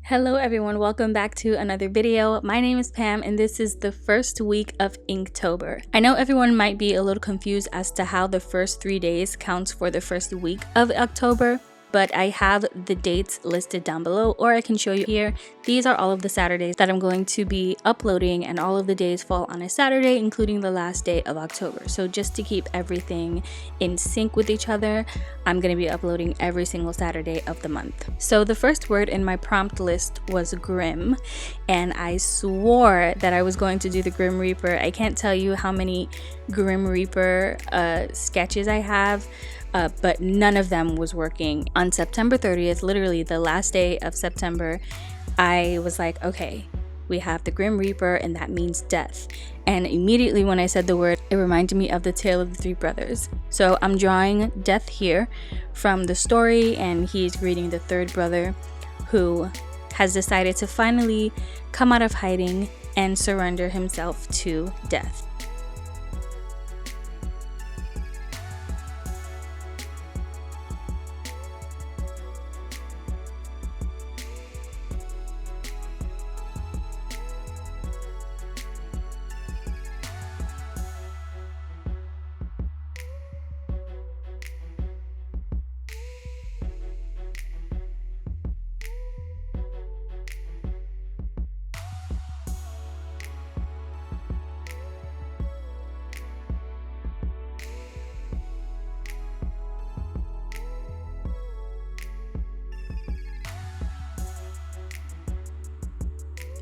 Hello everyone, welcome back to another video. My name is Pam and this is the first week of Inktober. I know everyone might be a little confused as to how the first 3 days counts for the first week of October, but I have the dates listed down below, or I can show you here. These are all of the Saturdays that I'm going to be uploading, and all of the days fall on a Saturday, including the last day of October. So just to keep everything in sync with each other, I'm going to be uploading every single Saturday of the month. So the first word in my prompt list was grim, and I swore that I was going to do the Grim Reaper. I can't tell you how many Grim Reaper sketches I have. But none of them was working. On September 30th, literally the last day of September, I was like, okay, we have the Grim Reaper and that means death. And immediately when I said the word, it reminded me of the Tale of the Three Brothers. So I'm drawing death here from the story, and he's greeting the third brother who has decided to finally come out of hiding and surrender himself to death.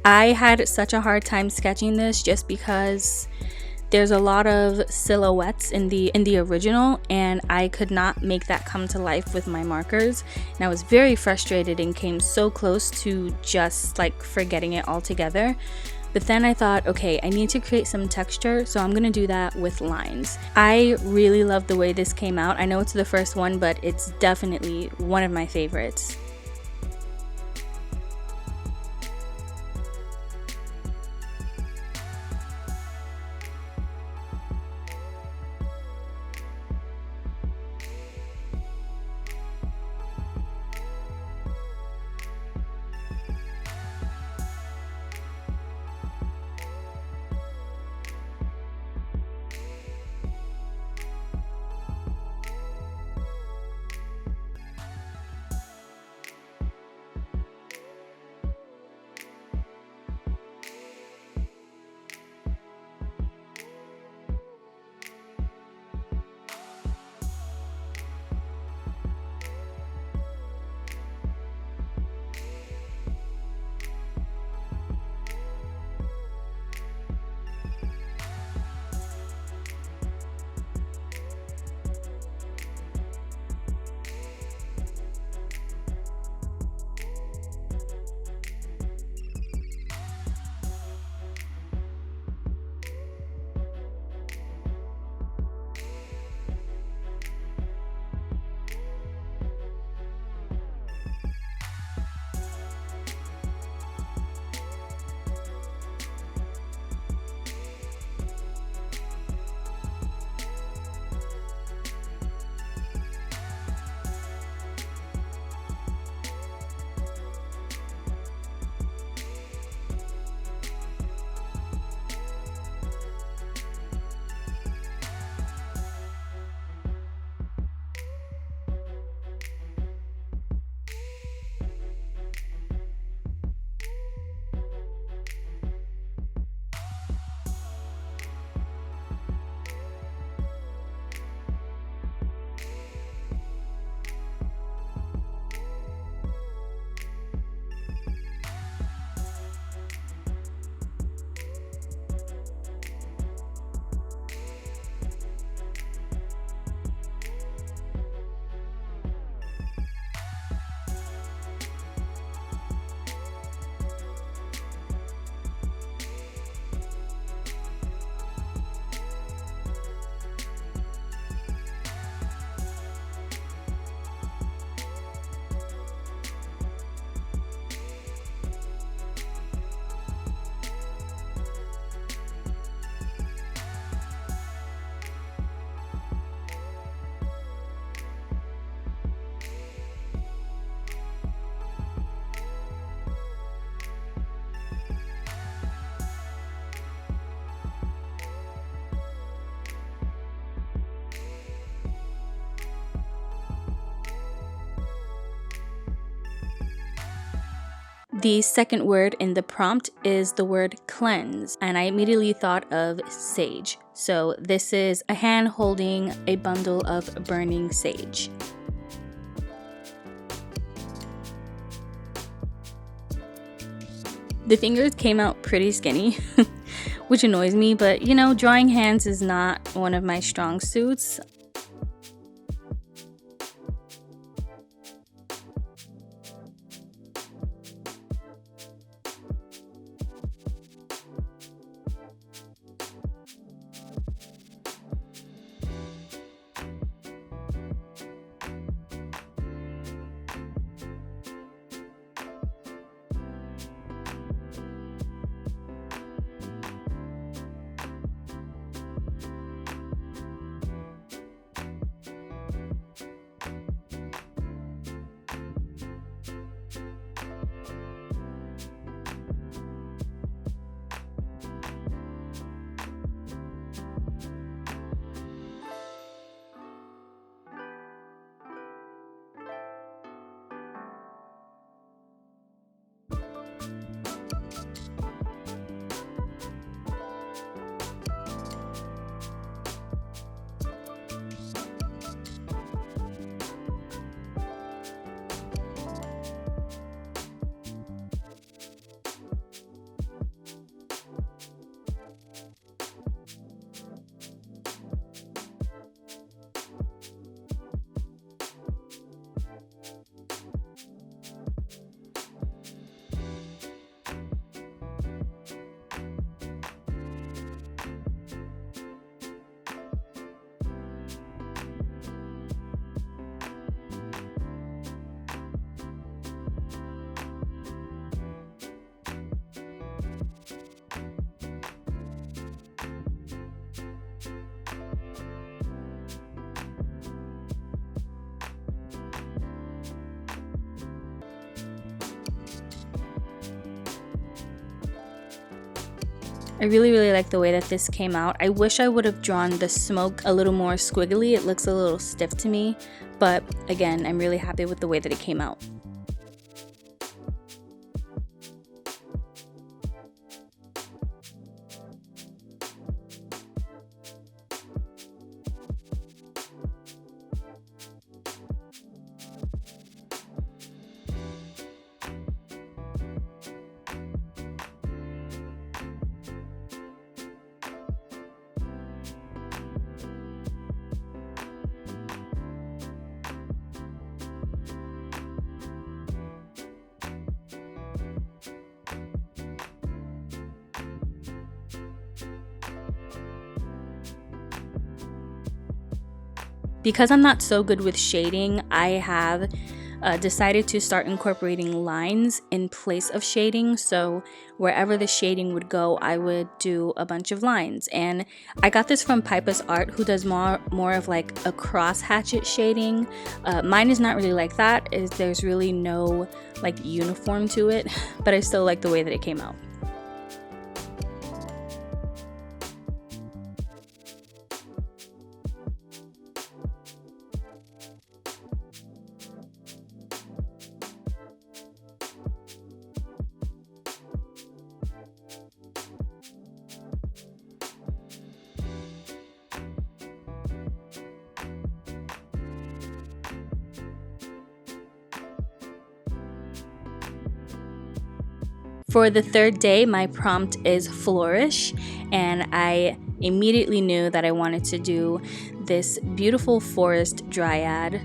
I had such a hard time sketching this just because there's a lot of silhouettes in the original, and I could not make that come to life with my markers, and I was very frustrated and came so close to just like forgetting it altogether. But then I thought, okay, I need to create some texture, so I'm gonna do that with lines. I really love the way this came out. I know it's the first one, but it's definitely one of my favorites. The second word in the prompt is the word cleanse, and I immediately thought of sage. So this is a hand holding a bundle of burning sage. The fingers came out pretty skinny, which annoys me, but you know, drawing hands is not one of my strong suits. I really like the way that this came out. I wish I would have drawn the smoke a little more squiggly. It looks a little stiff to me, but again, I'm really happy with the way that it came out. Because I'm not so good with shading, I have decided to start incorporating lines in place of shading. So wherever the shading would go, I would do a bunch of lines. And I got this from Pipa's Art, who does more of like a cross hatchet shading. Mine is not really like that. There's really no like uniform to it, but I still like the way that it came out. For the third day, my prompt is Flourish, and I immediately knew that I wanted to do this beautiful forest dryad.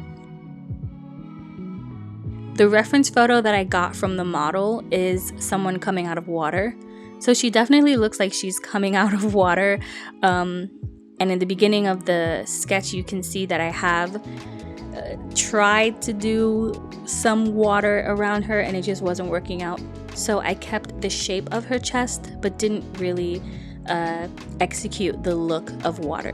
The reference photo that I got from the model is someone coming out of water. So she definitely looks like she's coming out of water. And in the beginning of the sketch, you can see that I have tried to do some water around her and it just wasn't working out. So I kept the shape of her chest, but didn't really execute the look of water.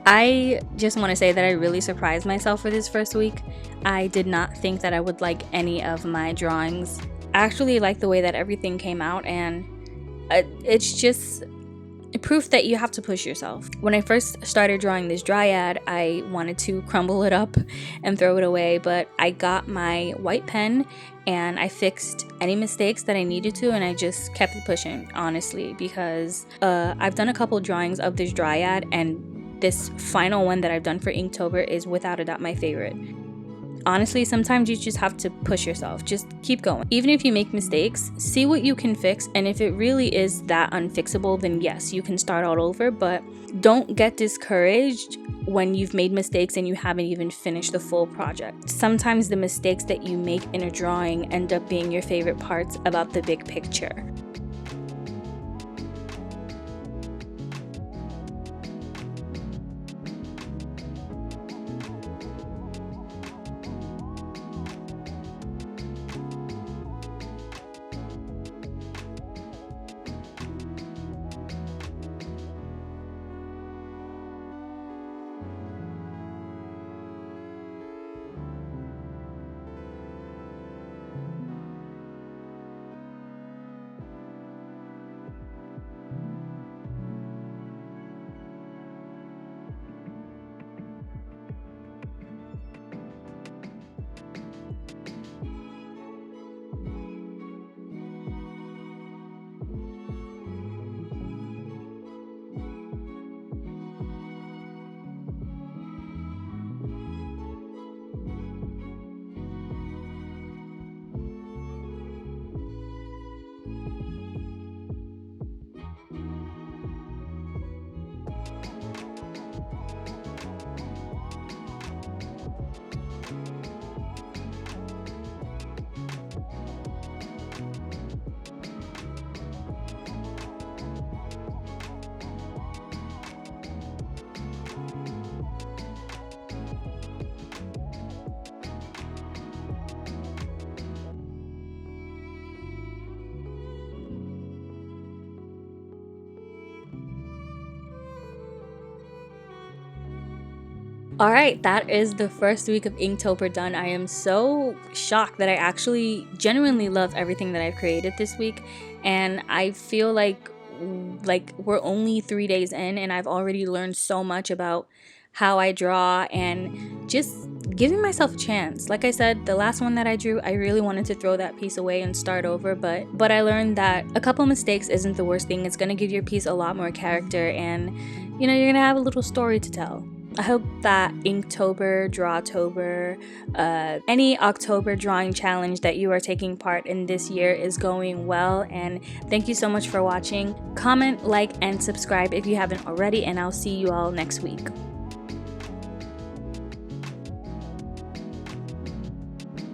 I just want to say that I really surprised myself for this first week. I did not think that I would like any of my drawings. I actually like the way that everything came out, and it's just proof that you have to push yourself. When I first started drawing this dryad, I wanted to crumble it up and throw it away, but I got my white pen and I fixed any mistakes that I needed to, and I just kept it pushing, honestly, because I've done a couple drawings of this dryad, and this final one that I've done for Inktober is without a doubt my favorite. Honestly, sometimes you just have to push yourself. Just keep going. Even if you make mistakes, see what you can fix, and if it really is that unfixable, then yes, you can start all over, but don't get discouraged when you've made mistakes and you haven't even finished the full project. Sometimes the mistakes that you make in a drawing end up being your favorite parts about the big picture. Alright, that is the first week of Inktober done. I am so shocked that I actually genuinely love everything that I've created this week, and I feel like we're only 3 days in and I've already learned so much about how I draw and just giving myself a chance. Like I said, the last one that I drew, I really wanted to throw that piece away and start over, but I learned that a couple mistakes isn't the worst thing. It's going to give your piece a lot more character, and you're going to have a little story to tell. I hope that Inktober, Drawtober, any October drawing challenge that you are taking part in this year is going well, and thank you so much for watching. Comment, like, and subscribe if you haven't already, and I'll see you all next week.